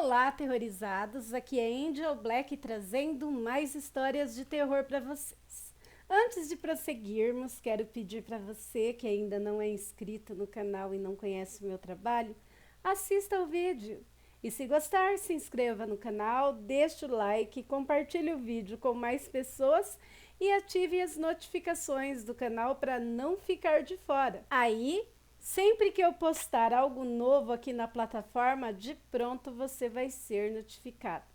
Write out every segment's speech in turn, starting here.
Olá, aterrorizados! Aqui é Angel Black trazendo mais histórias de terror para vocês. Antes de prosseguirmos, quero pedir para você que ainda não é inscrito no canal e não conhece o meu trabalho, assista ao vídeo. E se gostar, se inscreva no canal, deixe o like, compartilhe o vídeo com mais pessoas e ative as notificações do canal para não ficar de fora. Aí, sempre que eu postar algo novo aqui na plataforma, de pronto você vai ser notificado.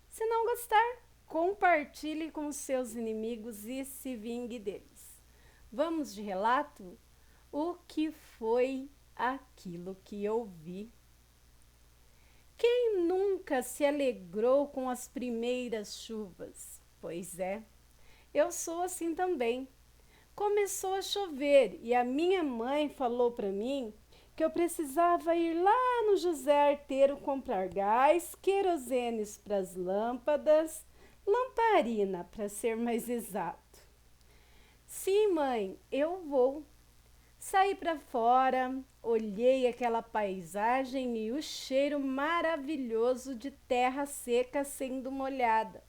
Se não gostar, compartilhe com os seus inimigos e se vingue deles. Vamos de relato? O que foi aquilo que eu vi? Quem nunca se alegrou com as primeiras chuvas? Pois é, eu sou assim também. Começou a chover e a minha mãe falou para mim que eu precisava ir lá no José Arteiro comprar gás, querosene para as lâmpadas, lamparina para ser mais exato. Sim, mãe, eu vou. Saí para fora, olhei aquela paisagem e o cheiro maravilhoso de terra seca sendo molhada.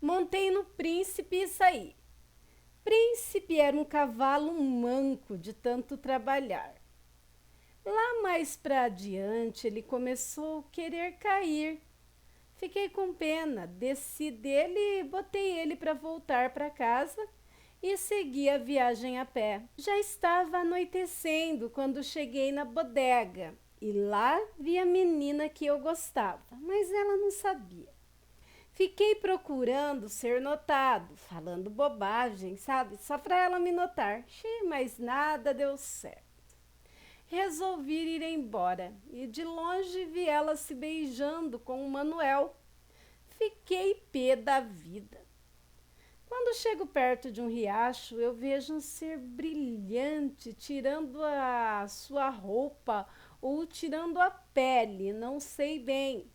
Montei no Príncipe e saí. Príncipe era um cavalo manco de tanto trabalhar. Lá mais para adiante ele começou a querer cair. Fiquei com pena, desci dele e botei ele para voltar para casa e segui a viagem a pé. Já estava anoitecendo quando cheguei na bodega e lá vi a menina que eu gostava, mas ela não sabia. Fiquei procurando ser notado, falando bobagem, sabe? Só para ela me notar. Mas nada deu certo. Resolvi ir embora e de longe vi ela se beijando com o Manuel. Fiquei pé da vida. Quando chego perto de um riacho, eu vejo um ser brilhante tirando a sua roupa ou tirando a pele, não sei bem.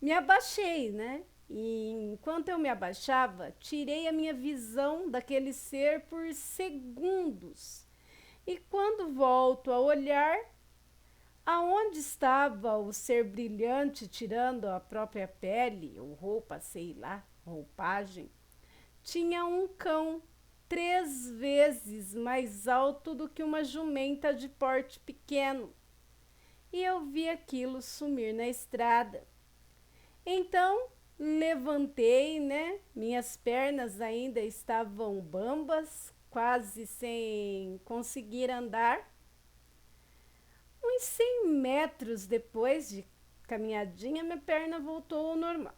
Me abaixei, né? E enquanto eu me abaixava, tirei a minha visão daquele ser por segundos. E quando volto a olhar, aonde estava o ser brilhante tirando a própria pele, ou roupa, sei lá, roupagem, tinha um cão 3 vezes mais alto do que uma jumenta de porte pequeno. E eu vi aquilo sumir na estrada. Então, levantei, né? Minhas pernas ainda estavam bambas, quase sem conseguir andar. Uns 100 metros depois de caminhadinha, minha perna voltou ao normal.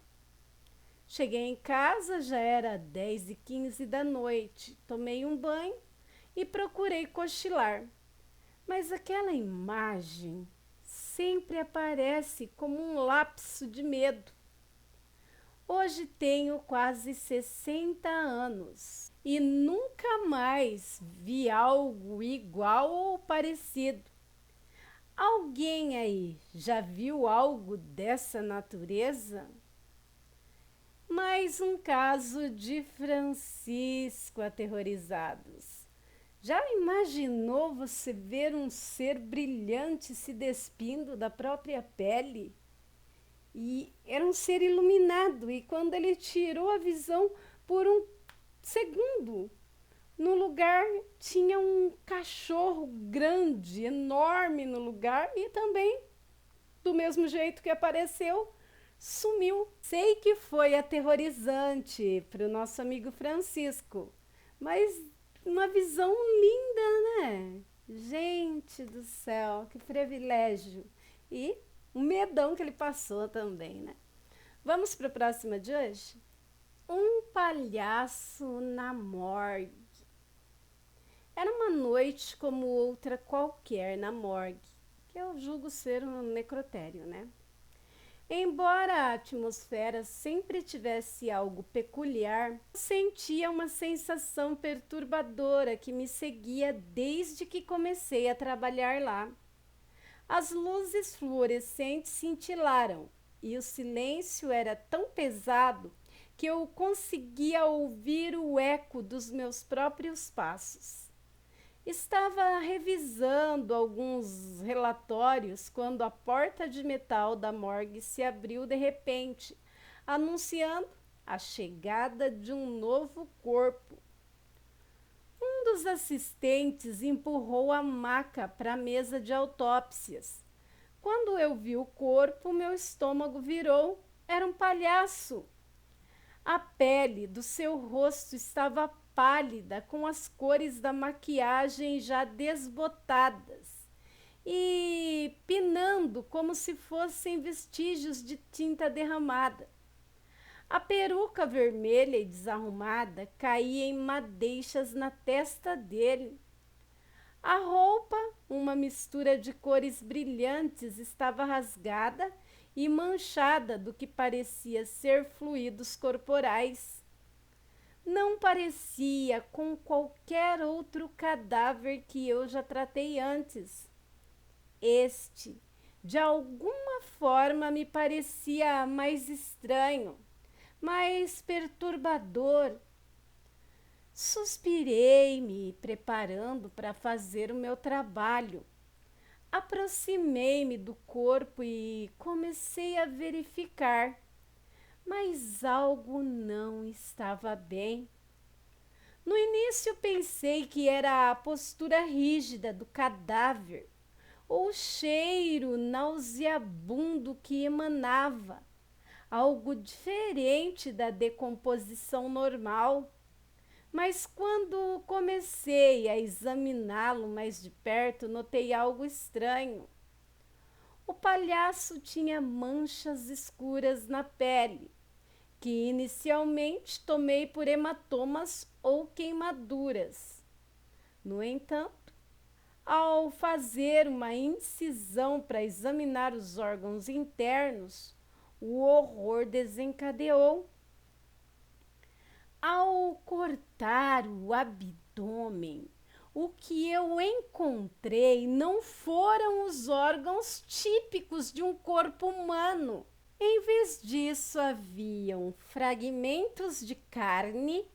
Cheguei em casa, já era 10h15 da noite. Tomei um banho e procurei cochilar. Mas aquela imagem sempre aparece como um lapso de medo. Hoje tenho quase 60 anos e nunca mais vi algo igual ou parecido. Alguém aí já viu algo dessa natureza? Mais um caso de Francisco, aterrorizados. Já imaginou você ver um ser brilhante se despindo da própria pele? E era um ser iluminado, e quando ele tirou a visão por um segundo, no lugar tinha um cachorro grande, enorme no lugar, e também, do mesmo jeito que apareceu, sumiu. Sei que foi aterrorizante para o nosso amigo Francisco, mas uma visão linda, né? Gente do céu, que privilégio! E um medão que ele passou também, né? Vamos para a próxima de hoje? Um palhaço na morgue. Era uma noite como outra qualquer na morgue, que eu julgo ser um necrotério, né? Embora a atmosfera sempre tivesse algo peculiar, sentia uma sensação perturbadora que me seguia desde que comecei a trabalhar lá. As luzes fluorescentes cintilaram e o silêncio era tão pesado que eu conseguia ouvir o eco dos meus próprios passos. Estava revisando alguns relatórios quando a porta de metal da morgue se abriu de repente, anunciando a chegada de um novo corpo. Um dos assistentes empurrou a maca para a mesa de autópsias. Quando eu vi o corpo, meu estômago virou. Era um palhaço. A pele do seu rosto estava pálida, com as cores da maquiagem já desbotadas e pinando como se fossem vestígios de tinta derramada. A peruca vermelha e desarrumada caía em madeixas na testa dele. A roupa, uma mistura de cores brilhantes, estava rasgada e manchada do que parecia ser fluidos corporais. Não parecia com qualquer outro cadáver que eu já tratei antes. Este, de alguma forma, me parecia mais estranho, mais perturbador. Suspirei, me preparando para fazer o meu trabalho. Aproximei-me do corpo e comecei a verificar, mas algo não estava bem. No início pensei que era a postura rígida do cadáver, ou o cheiro nauseabundo que emanava, algo diferente da decomposição normal. Mas quando comecei a examiná-lo mais de perto, notei algo estranho. O palhaço tinha manchas escuras na pele, que inicialmente tomei por hematomas ou queimaduras. No entanto, ao fazer uma incisão para examinar os órgãos internos, o horror desencadeou. Ao cortar o abdômen, o que eu encontrei não foram os órgãos típicos de um corpo humano. Em vez disso, haviam fragmentos de carne,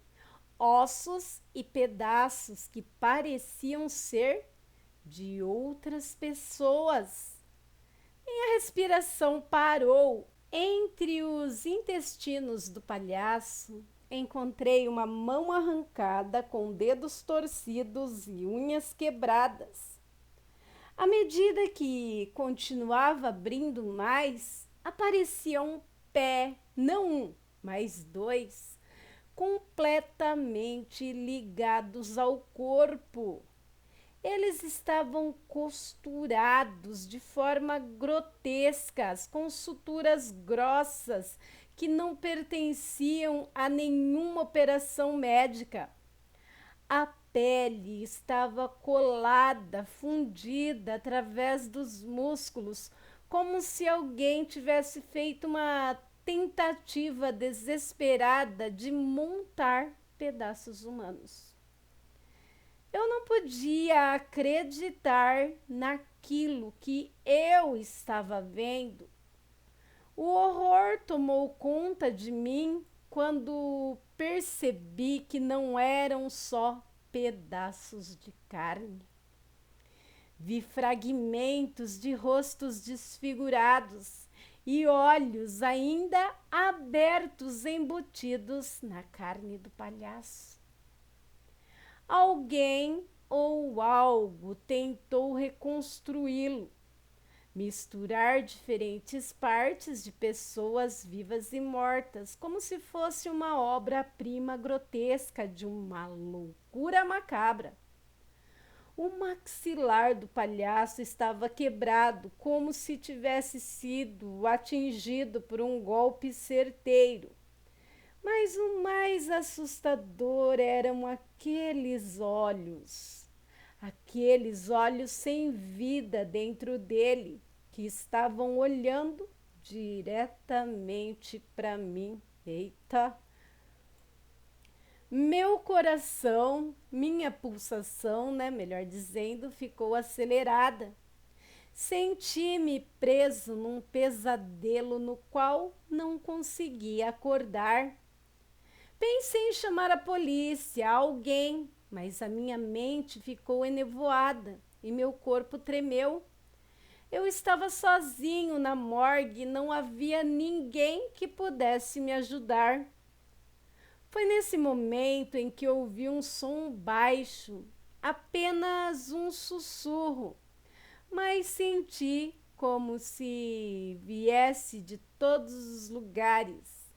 ossos e pedaços que pareciam ser de outras pessoas. Minha respiração parou. Entre os intestinos do palhaço, encontrei uma mão arrancada com dedos torcidos e unhas quebradas. À medida que continuava abrindo mais, aparecia um pé, não um, mas dois, completamente ligados ao corpo. Eles estavam costurados de forma grotesca, com suturas grossas que não pertenciam a nenhuma operação médica. A pele estava colada, fundida através dos músculos, como se alguém tivesse feito uma tentativa desesperada de montar pedaços humanos. Eu não podia acreditar naquilo que eu estava vendo. O horror tomou conta de mim quando percebi que não eram só pedaços de carne. Vi fragmentos de rostos desfigurados e olhos ainda abertos, embutidos na carne do palhaço. Alguém ou algo tentou reconstruí-lo, misturar diferentes partes de pessoas vivas e mortas, como se fosse uma obra-prima grotesca de uma loucura macabra. O maxilar do palhaço estava quebrado, como se tivesse sido atingido por um golpe certeiro. Mas o mais assustador eram aqueles olhos sem vida dentro dele, que estavam olhando diretamente para mim. Eita! Meu coração, minha pulsação, melhor dizendo, ficou acelerada. Senti-me preso num pesadelo no qual não conseguia acordar. Pensei em chamar a polícia, alguém, mas a minha mente ficou enevoada e meu corpo tremeu. Eu estava sozinho na morgue e não havia ninguém que pudesse me ajudar. Foi nesse momento em que ouvi um som baixo, apenas um sussurro, mas senti como se viesse de todos os lugares.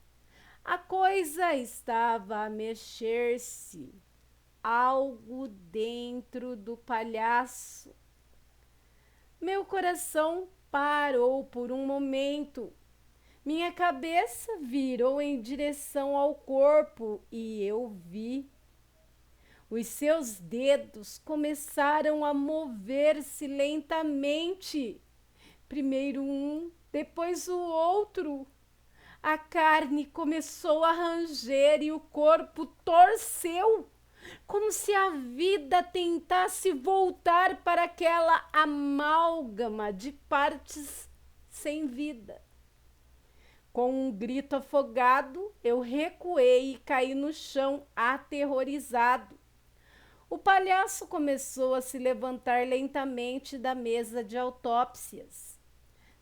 A coisa estava a mexer-se, algo dentro do palhaço. Meu coração parou por um momento. Minha cabeça virou em direção ao corpo e eu vi. Os seus dedos começaram a mover-se lentamente. Primeiro um, depois o outro. A carne começou a ranger e o corpo torceu, como se a vida tentasse voltar para aquela amálgama de partes sem vida. Com um grito afogado, eu recuei e caí no chão, aterrorizado. O palhaço começou a se levantar lentamente da mesa de autópsias.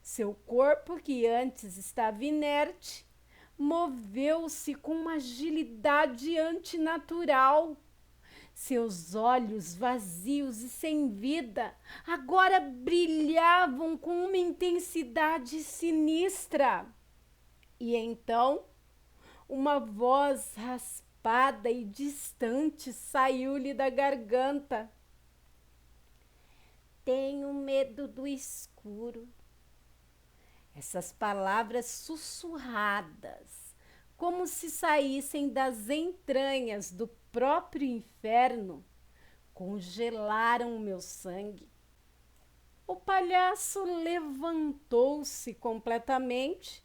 Seu corpo, que antes estava inerte, moveu-se com uma agilidade antinatural. Seus olhos vazios e sem vida agora brilhavam com uma intensidade sinistra. E então, uma voz raspada e distante saiu-lhe da garganta. Tenho medo do escuro. Essas palavras sussurradas, como se saíssem das entranhas do próprio inferno, congelaram o meu sangue. O palhaço levantou-se completamente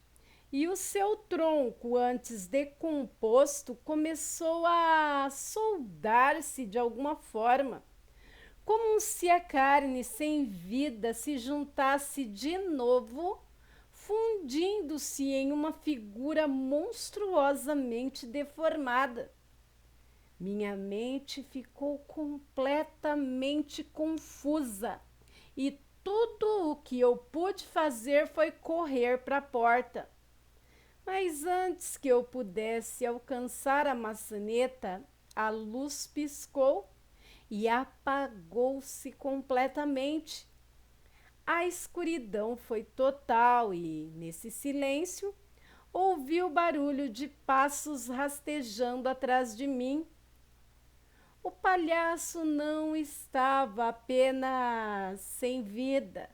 e o seu tronco, antes decomposto, começou a soldar-se de alguma forma, como se a carne sem vida se juntasse de novo, fundindo-se em uma figura monstruosamente deformada. Minha mente ficou completamente confusa e tudo o que eu pude fazer foi correr para a porta. Mas antes que eu pudesse alcançar a maçaneta, a luz piscou e apagou-se completamente. A escuridão foi total e, nesse silêncio, ouvi o barulho de passos rastejando atrás de mim. O palhaço não estava apenas sem vida.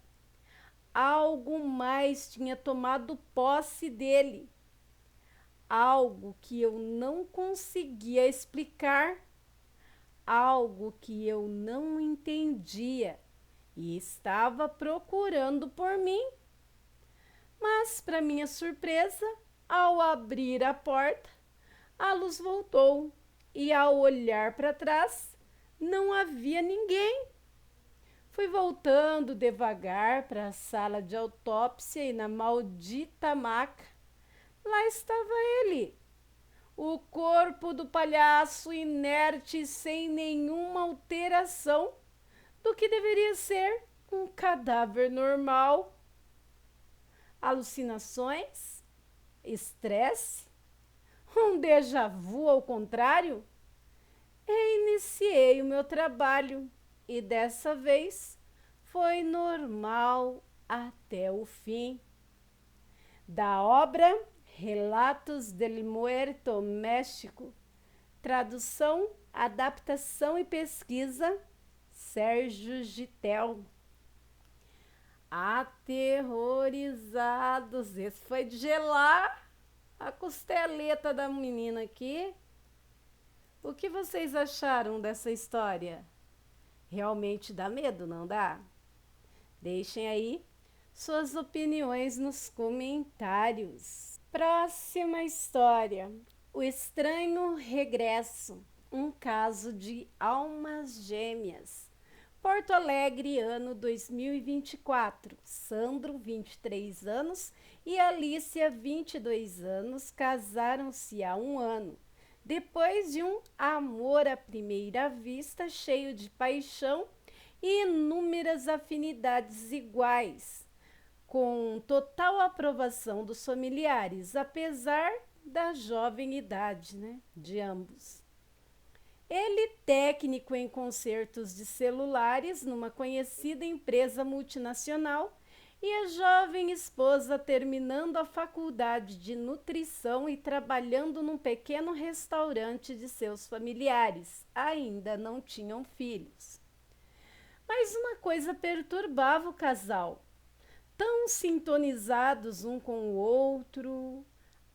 Algo mais tinha tomado posse dele. Algo que eu não conseguia explicar. Algo que eu não entendia e estava procurando por mim. Mas, para minha surpresa, ao abrir a porta, a luz voltou e, ao olhar para trás, não havia ninguém. Fui voltando devagar para a sala de autópsia e, na maldita maca, lá estava ele. O corpo do palhaço inerte, sem nenhuma alteração do que deveria ser um cadáver normal. Alucinações? Estresse? Um déjà vu ao contrário? Reiniciei o meu trabalho e dessa vez foi normal até o fim. Da obra Relatos del Muerto México, tradução, adaptação e pesquisa, Sérgio Gitel. Aterrorizados, esse foi de gelar a costeleta da menina aqui. O que vocês acharam dessa história? Realmente dá medo, não dá? Deixem aí suas opiniões nos comentários. Próxima história: O Estranho Regresso, um caso de almas gêmeas. Porto Alegre, ano 2024. Sandro, 23 anos, e Alícia, 22 anos, casaram-se há um ano. depois de um amor à primeira vista, cheio de paixão e inúmeras afinidades iguais, com total aprovação dos familiares, apesar da jovem idade, de ambos. Ele, técnico em consertos de celulares numa conhecida empresa multinacional, e a jovem esposa terminando a faculdade de nutrição e trabalhando num pequeno restaurante de seus familiares. Ainda não tinham filhos. Mas uma coisa perturbava o casal. Tão sintonizados um com o outro.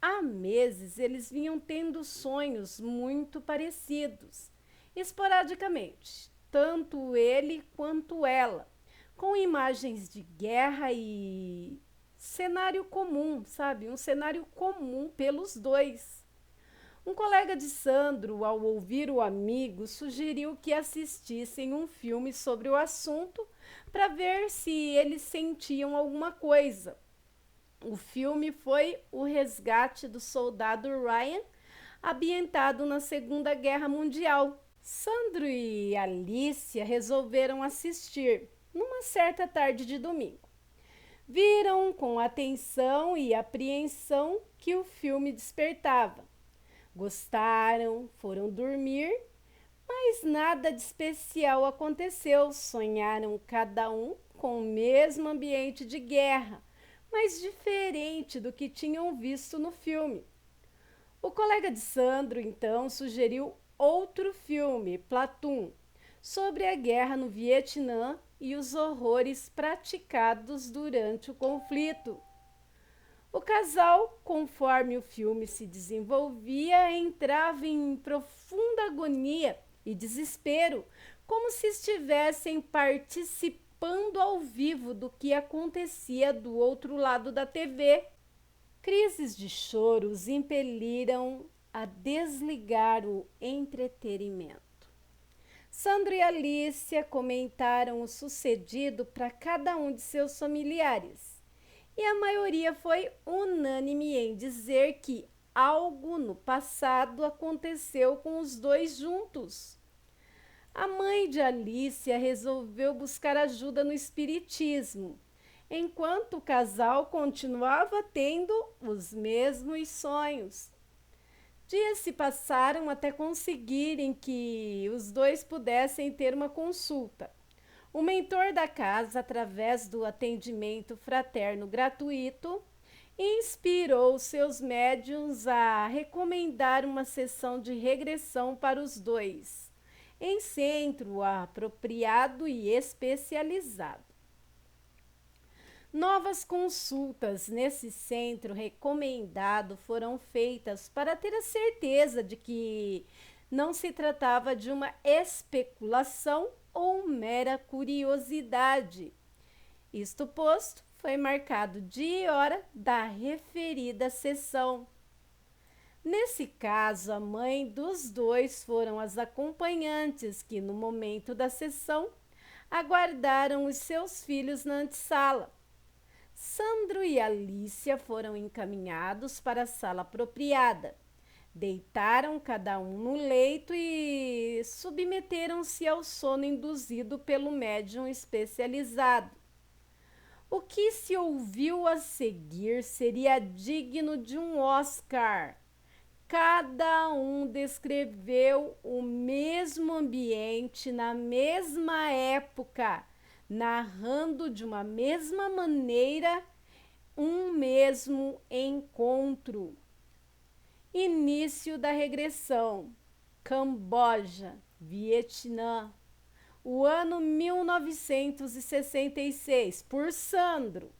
Há meses eles vinham tendo sonhos muito parecidos, esporadicamente, tanto ele quanto ela, com imagens de guerra e cenário comum, sabe? Um cenário comum pelos dois. Um colega de Sandro, ao ouvir o amigo, sugeriu que assistissem um filme sobre o assunto para ver se eles sentiam alguma coisa. O filme foi O Resgate do Soldado Ryan, ambientado na Segunda Guerra Mundial. Sandro e Alicia resolveram assistir numa certa tarde de domingo. Viram com atenção e apreensão que o filme despertava. Gostaram, foram dormir, mas nada de especial aconteceu. Sonharam cada um com o mesmo ambiente de guerra, mas diferente do que tinham visto no filme. O colega de Sandro, então, sugeriu outro filme, Platoon, sobre a guerra no Vietnã e os horrores praticados durante o conflito. O casal, conforme o filme se desenvolvia, entrava em profunda agonia e desespero, como se estivessem participando ao vivo do que acontecia do outro lado da TV. Crises de choro os impeliram a desligar o entretenimento. Sandro e Alicia comentaram o sucedido para cada um de seus familiares, e a maioria foi unânime em dizer que algo no passado aconteceu com os dois juntos. A mãe de Alicia resolveu buscar ajuda no espiritismo, enquanto o casal continuava tendo os mesmos sonhos. Dias se passaram até conseguirem que os dois pudessem ter uma consulta. O mentor da casa, através do atendimento fraterno gratuito, inspirou seus médiuns a recomendar uma sessão de regressão para os dois, em centro apropriado e especializado. Novas consultas nesse centro recomendado foram feitas para ter a certeza de que não se tratava de uma especulação ou mera curiosidade. Isto posto, foi marcado dia e hora da referida sessão. Nesse caso, a mãe dos dois foram as acompanhantes que, no momento da sessão, aguardaram os seus filhos na antessala. Sandro e Alicia foram encaminhados para a sala apropriada. Deitaram cada um no leito e submeteram-se ao sono induzido pelo médium especializado. O que se ouviu a seguir seria digno de um Oscar. Cada um descreveu o mesmo ambiente na mesma época, narrando de uma mesma maneira um mesmo encontro. Início da regressão: Camboja, Vietnã, o ano 1966, por Sandro.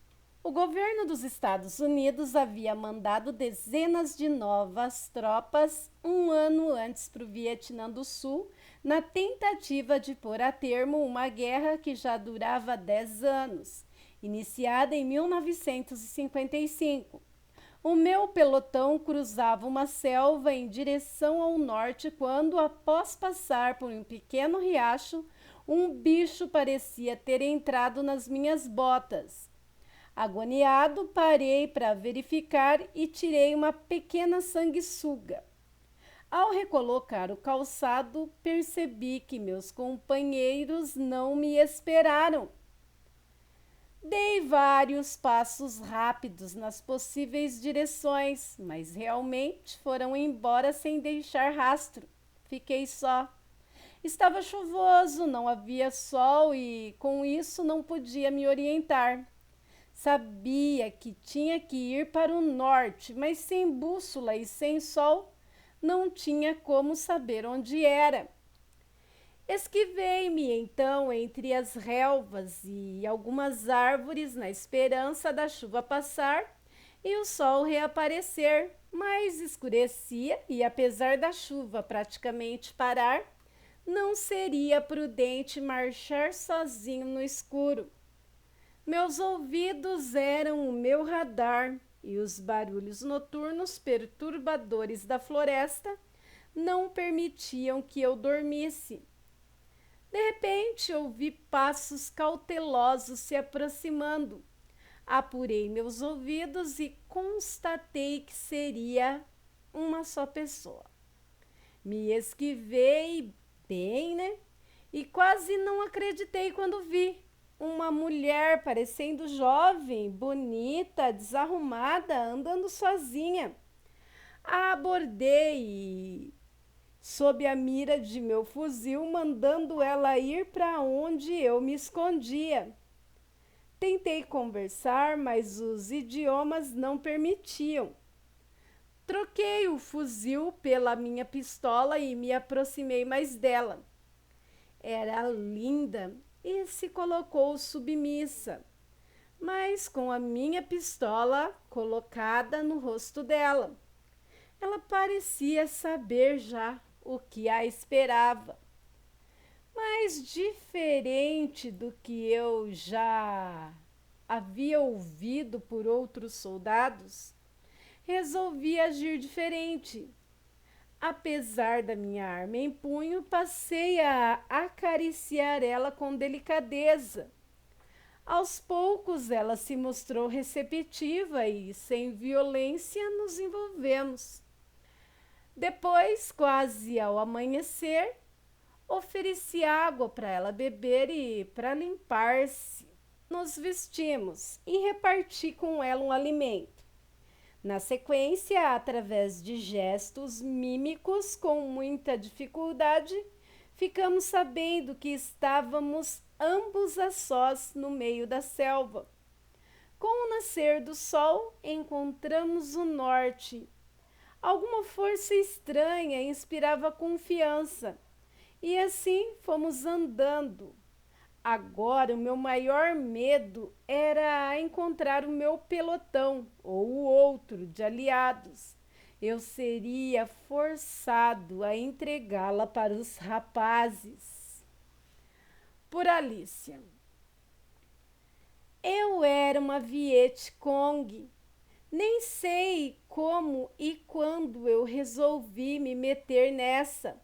O governo dos Estados Unidos havia mandado dezenas de novas tropas um ano antes para o Vietnã do Sul, na tentativa de pôr a termo uma guerra que já durava 10 anos, iniciada em 1955. O meu pelotão cruzava uma selva em direção ao norte quando, após passar por um pequeno riacho, um bicho parecia ter entrado nas minhas botas. Agoniado, parei para verificar e tirei uma pequena sanguessuga. Ao recolocar o calçado, percebi que meus companheiros não me esperaram. Dei vários passos rápidos nas possíveis direções, mas realmente foram embora sem deixar rastro. Fiquei só. Estava chuvoso, não havia sol e, com isso, não podia me orientar. Sabia que tinha que ir para o norte, mas sem bússola e sem sol, não tinha como saber onde era. Esquivei-me então entre as relvas e algumas árvores na esperança da chuva passar e o sol reaparecer, mas escurecia e, apesar da chuva praticamente parar, não seria prudente marchar sozinho no escuro. Meus ouvidos eram o meu radar e os barulhos noturnos perturbadores da floresta não permitiam que eu dormisse. De repente, ouvi passos cautelosos se aproximando. Apurei meus ouvidos e constatei que seria uma só pessoa. Me esquivei bem, né? E quase não acreditei quando vi uma mulher parecendo jovem, bonita, desarrumada, andando sozinha. A abordei e sob a mira de meu fuzil, mandando ela ir para onde eu me escondia. Tentei conversar, mas os idiomas não permitiam. Troquei o fuzil pela minha pistola e me aproximei mais dela. Era linda e se colocou submissa, mas com a minha pistola colocada no rosto dela. Ela parecia saber já o que a esperava. Mas diferente do que eu já havia ouvido por outros soldados, resolvi agir diferente. Apesar da minha arma em punho, passei a acariciar ela com delicadeza. Aos poucos ela se mostrou receptiva e, sem violência, nos envolvemos. Depois, quase ao amanhecer, ofereci água para ela beber e, para limpar-se, nos vestimos e reparti com ela um alimento. Na sequência, através de gestos mímicos com muita dificuldade, ficamos sabendo que estávamos ambos a sós no meio da selva. Com o nascer do sol, encontramos o norte. Alguma força estranha inspirava confiança, e assim fomos andando. Agora, o meu maior medo era encontrar o meu pelotão ou o outro de aliados. Eu seria forçado a entregá-la para os rapazes. Por Alicia. Eu era uma Vietcong. Nem sei como e quando eu resolvi me meter nessa.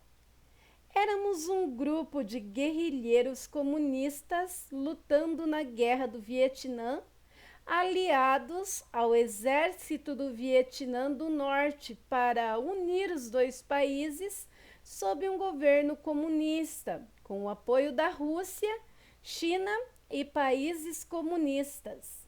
Éramos um grupo de guerrilheiros comunistas lutando na Guerra do Vietnã, aliados ao exército do Vietnã do Norte para unir os dois países sob um governo comunista, com o apoio da Rússia, China e países comunistas.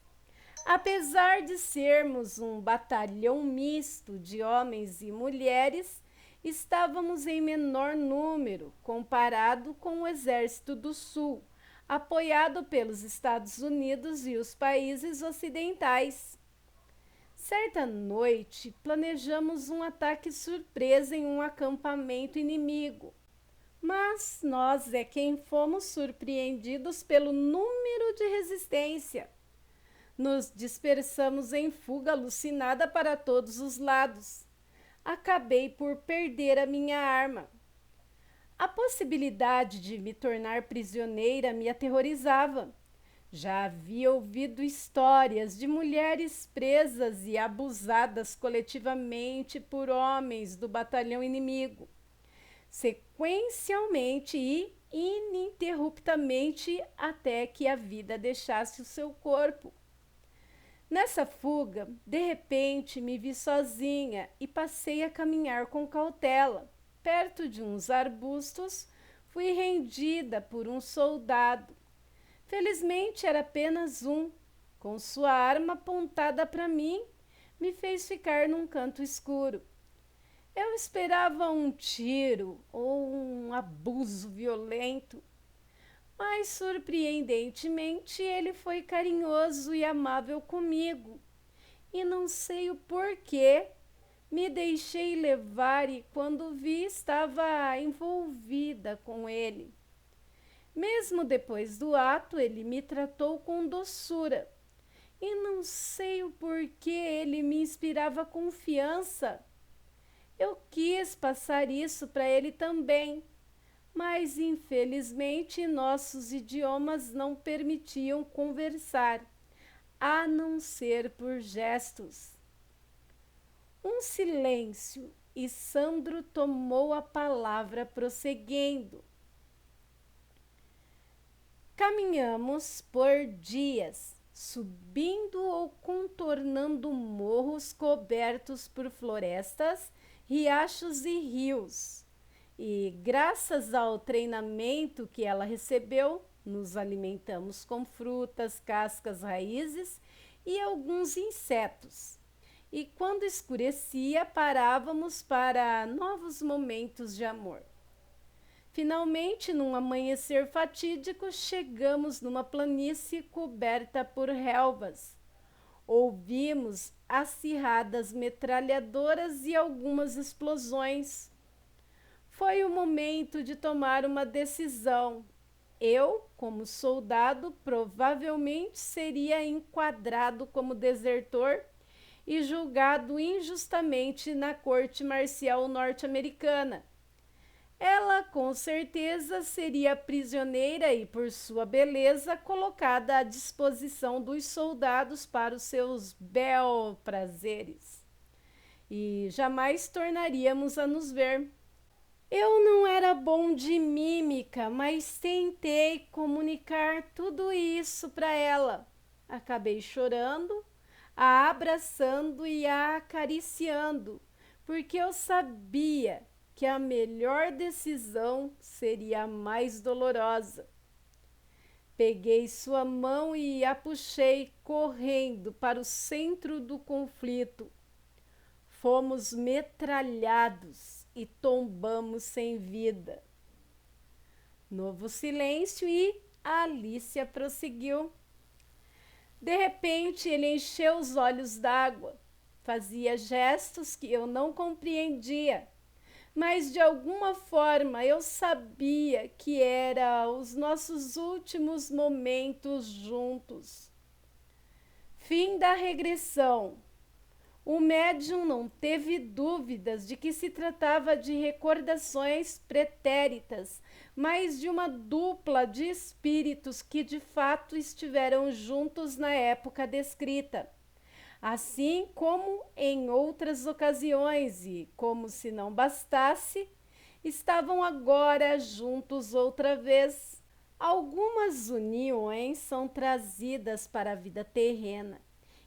Apesar de sermos um batalhão misto de homens e mulheres, estávamos em menor número comparado com o Exército do Sul, apoiado pelos Estados Unidos e os países ocidentais. Certa noite, planejamos um ataque surpresa em um acampamento inimigo, mas nós é quem fomos surpreendidos pelo número de resistência. Nos dispersamos em fuga alucinada para todos os lados. Acabei por perder a minha arma. A possibilidade de me tornar prisioneira me aterrorizava. Já havia ouvido histórias de mulheres presas e abusadas coletivamente por homens do batalhão inimigo, sequencialmente e ininterruptamente até que a vida deixasse o seu corpo. Nessa fuga, de repente me vi sozinha e passei a caminhar com cautela. Perto de uns arbustos, fui rendida por um soldado. Felizmente era apenas um. Com sua arma apontada para mim, me fez ficar num canto escuro. Eu esperava um tiro ou um abuso violento, mas surpreendentemente ele foi carinhoso e amável comigo. E não sei o porquê, me deixei levar e quando vi estava envolvida com ele. Mesmo depois do ato, ele me tratou com doçura. E não sei o porquê ele me inspirava confiança. Eu quis passar isso para ele também, mas infelizmente nossos idiomas não permitiam conversar, a não ser por gestos. Um silêncio e Sandro tomou a palavra prosseguindo. Caminhamos por dias, subindo ou contornando morros cobertos por florestas, riachos e rios. E graças ao treinamento que ela recebeu, nos alimentamos com frutas, cascas, raízes e alguns insetos. E quando escurecia, parávamos para novos momentos de amor. Finalmente, num amanhecer fatídico, chegamos numa planície coberta por relvas. Ouvimos acirradas metralhadoras e algumas explosões. Foi o momento de tomar uma decisão. Eu, como soldado, provavelmente seria enquadrado como desertor e julgado injustamente na corte marcial norte-americana. Ela com certeza seria prisioneira e, por sua beleza, colocada à disposição dos soldados para os seus bel prazeres. E jamais tornaríamos a nos ver. Eu não era bom de mímica, mas tentei comunicar tudo isso para ela. Acabei chorando, a abraçando e a acariciando, porque eu sabia que a melhor decisão seria a mais dolorosa. Peguei sua mão e a puxei correndo para o centro do conflito. Fomos metralhados e tombamos sem vida. Novo silêncio e a Alicia prosseguiu. De repente ele encheu os olhos d'água. Fazia gestos que eu não compreendia, mas de alguma forma eu sabia que eram os nossos últimos momentos juntos. Fim da regressão. O médium não teve dúvidas de que se tratava de recordações pretéritas, mas de uma dupla de espíritos que de fato estiveram juntos na época descrita. Assim como em outras ocasiões, e como se não bastasse, estavam agora juntos outra vez. Algumas uniões são trazidas para a vida terrena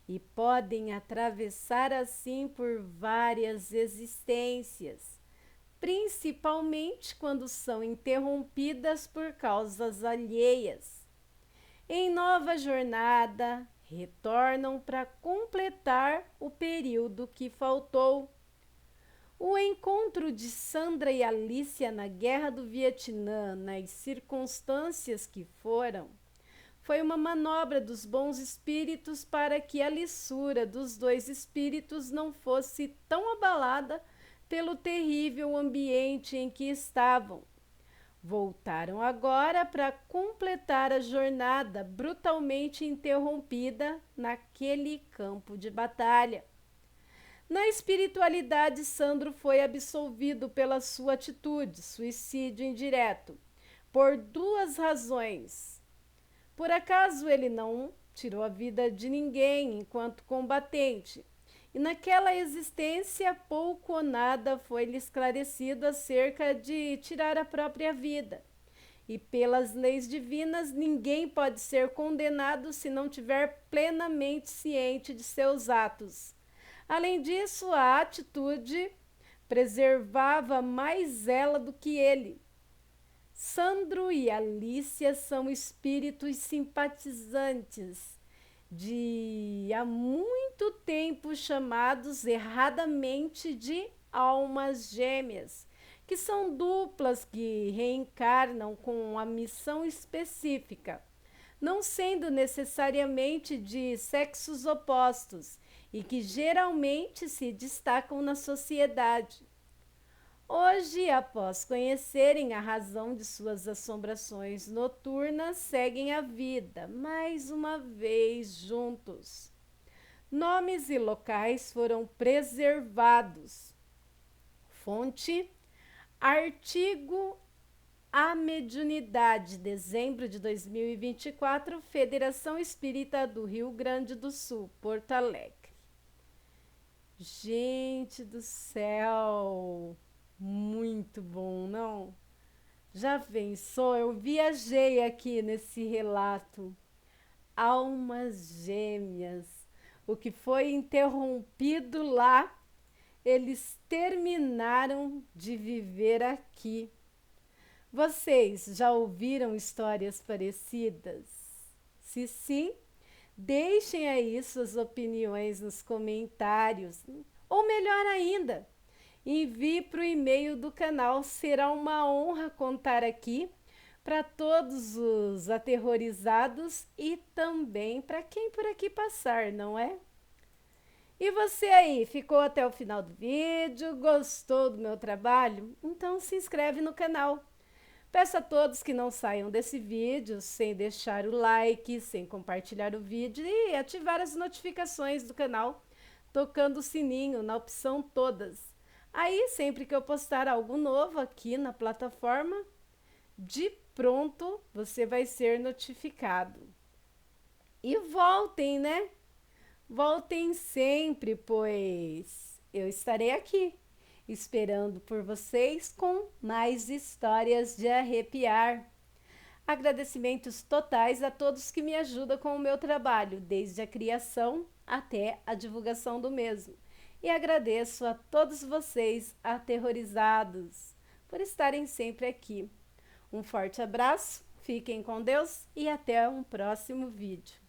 e podem atravessar assim por várias existências, principalmente quando são interrompidas por causas alheias. Em nova jornada, retornam para completar o período que faltou. O encontro de Sandra e Alicia na Guerra do Vietnã, nas circunstâncias que foram, foi uma manobra dos bons espíritos para que a lissura dos dois espíritos não fosse tão abalada pelo terrível ambiente em que estavam. Voltaram agora para completar a jornada brutalmente interrompida naquele campo de batalha. Na espiritualidade, Sandro foi absolvido pela sua atitude, suicídio indireto, por duas razões. Por acaso ele não tirou a vida de ninguém enquanto combatente, e naquela existência pouco ou nada foi-lhe esclarecido acerca de tirar a própria vida. e pelas leis divinas ninguém pode ser condenado se não tiver plenamente ciente de seus atos. Além disso, a atitude preservava mais ela do que ele. Sandro e Alicia são espíritos simpatizantes de há muito tempo chamados erradamente de almas gêmeas, que são duplas que reencarnam com uma missão específica, não sendo necessariamente de sexos opostos e que geralmente se destacam na sociedade. Hoje, após conhecerem a razão de suas assombrações noturnas, seguem a vida, mais uma vez juntos. Nomes e locais foram preservados. Fonte: artigo A Mediunidade, dezembro de 2024, Federação Espírita do Rio Grande do Sul, Porto Alegre. Gente do céu! Muito bom, não? Já pensou? Eu viajei aqui nesse relato. Almas gêmeas. O que foi interrompido lá, eles terminaram de viver aqui. Vocês já ouviram histórias parecidas? Se sim, deixem aí suas opiniões nos comentários. Ou melhor ainda, envie para o e-mail do canal. Será uma honra contar aqui para todos os aterrorizados e também para quem por aqui passar, não é? E você aí, ficou até o final do vídeo? Gostou do meu trabalho? Então se inscreve no canal. Peço a todos que não saiam desse vídeo sem deixar o like, sem compartilhar o vídeo e ativar as notificações do canal, tocando o sininho na opção todas. Aí, sempre que eu postar algo novo aqui na plataforma, de pronto você vai ser notificado. E voltem, né? Voltem sempre, pois eu estarei aqui, esperando por vocês com mais histórias de arrepiar. Agradecimentos totais a todos que me ajudam com o meu trabalho, desde a criação até a divulgação do mesmo. E agradeço a todos vocês aterrorizados por estarem sempre aqui. Um forte abraço, fiquem com Deus e até um próximo vídeo.